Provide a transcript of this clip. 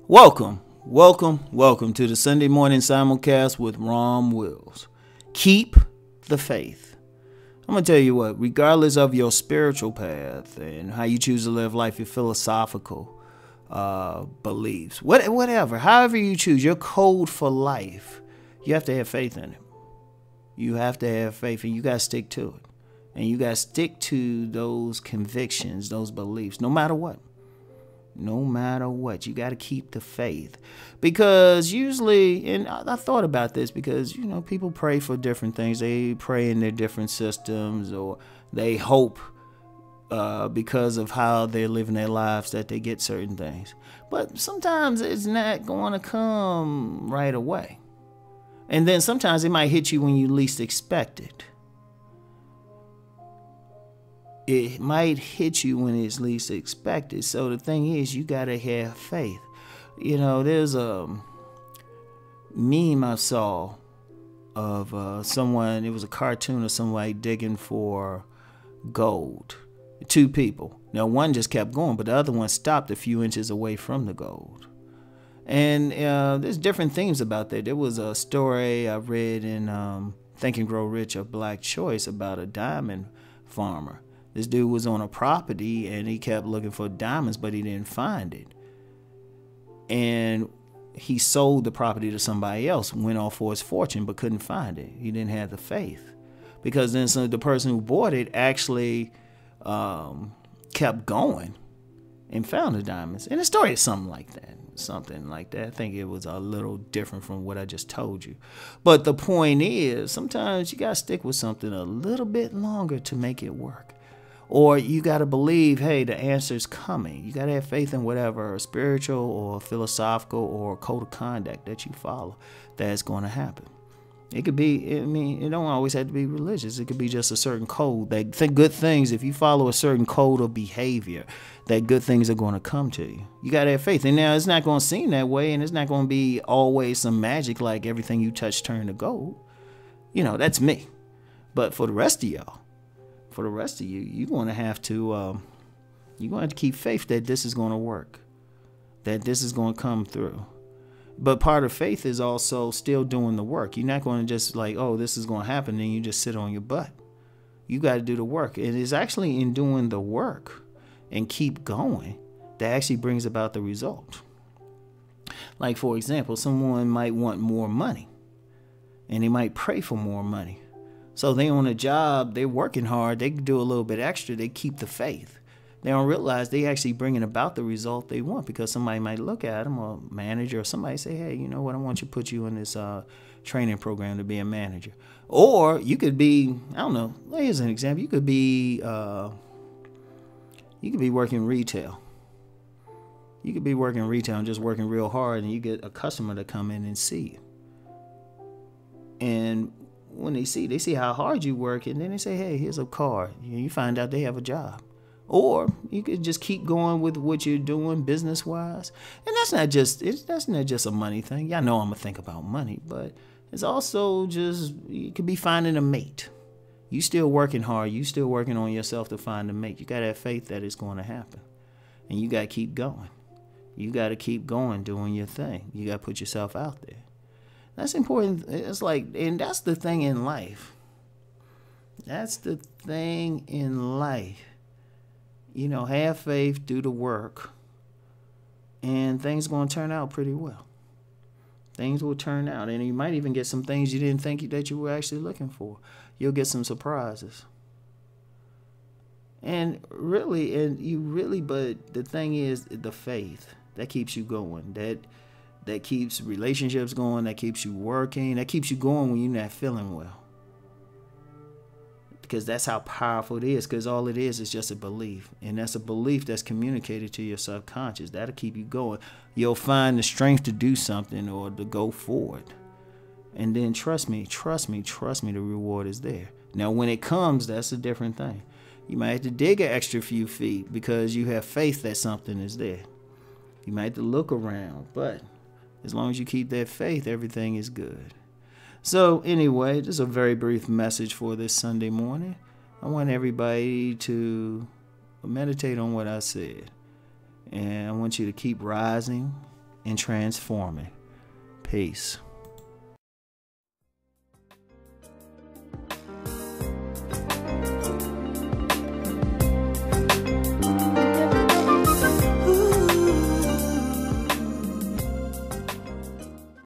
Welcome to the Sunday morning simulcast with Rom Wills. Keep the faith. I'm going to tell you what, regardless of your spiritual path and how you choose to live life, your philosophical beliefs, whatever, however you choose, your code for life, you have to have faith in it. You have to have faith and you got to stick to it. And you got to stick to those convictions, those beliefs, no matter what. No matter what, you got to keep the faith, because usually, and I thought about this because, people pray for different things. They pray in their different systems, or they hope because of how they're living their lives that they get certain things. But sometimes it's not going to come right away. And then sometimes it might hit you when you least expect it. It might hit you when it's least expected. So the thing is, you got to have faith. There's a meme I saw of someone, it was a cartoon of somebody digging for gold. Two people. Now, one just kept going, but the other one stopped a few inches away from the gold. And there's different themes about that. There was a story I read in Think and Grow Rich, A Black Choice, about a diamond farmer. This dude was on a property and he kept looking for diamonds, but he didn't find it. And he sold the property to somebody else, went off for his fortune, but couldn't find it. He didn't have the faith. Because then the person who bought it actually kept going and found the diamonds. And the story is something like that. I think it was a little different from what I just told you. But the point is, sometimes you got to stick with something a little bit longer to make it work. Or you got to believe, hey, the answer's coming. You got to have faith in whatever spiritual or philosophical or code of conduct that you follow that's going to happen. It could be, it don't always have to be religious. It could be just a certain code. That good things, if you follow a certain code of behavior, that good things are going to come to you. You got to have faith. And now it's not going to seem that way, and it's not going to be always some magic like everything you touch turn to gold. That's me. But for the rest of y'all, you're going to have to keep faith that this is going to work, that this is going to come through. But part of faith is also still doing the work. You're not going to just like, oh, this is going to happen, and you just sit on your butt. You got to do the work. It is actually in doing the work and keep going that actually brings about the result. Like, for example, someone might want more money, and they might pray for more money. So they on a job, they're working hard, they can do a little bit extra, they keep the faith. They don't realize they actually bringing about the result they want, because somebody might look at them, a manager or somebody, say, hey, you know what, I want you to put you in this training program to be a manager. Or you could be, I don't know, here's an example. You could be working retail. You could be working retail and just working real hard, and you get a customer to come in and see you. And when they see how hard you work, and then they say, hey, here's a card. You find out they have a job. Or you could just keep going with what you're doing business-wise. And that's not just a money thing. Y'all know I'm going to think about money, but it's also just, you could be finding a mate. You still working hard. You still working on yourself to find a mate. You got to have faith that it's going to happen. And you got to keep going. You got to keep going, doing your thing. You got to put yourself out there. That's important. It's like, and that's the thing in life. Have faith, do the work, and things are going to turn out pretty well. Things will turn out, and you might even get some things you didn't think that you were actually looking for. You'll get some surprises. But the thing is, the faith that keeps you going, that keeps relationships going, that keeps you working, that keeps you going when you're not feeling well. Because that's how powerful it is, because all it is just a belief. And that's a belief that's communicated to your subconscious. That'll keep you going. You'll find the strength to do something or to go forward. And then trust me, the reward is there. Now, when it comes, that's a different thing. You might have to dig an extra few feet because you have faith that something is there. You might have to look around, but as long as you keep that faith, everything is good. So anyway, this is a very brief message for this Sunday morning. I want everybody to meditate on what I said. And I want you to keep rising and transforming. Peace.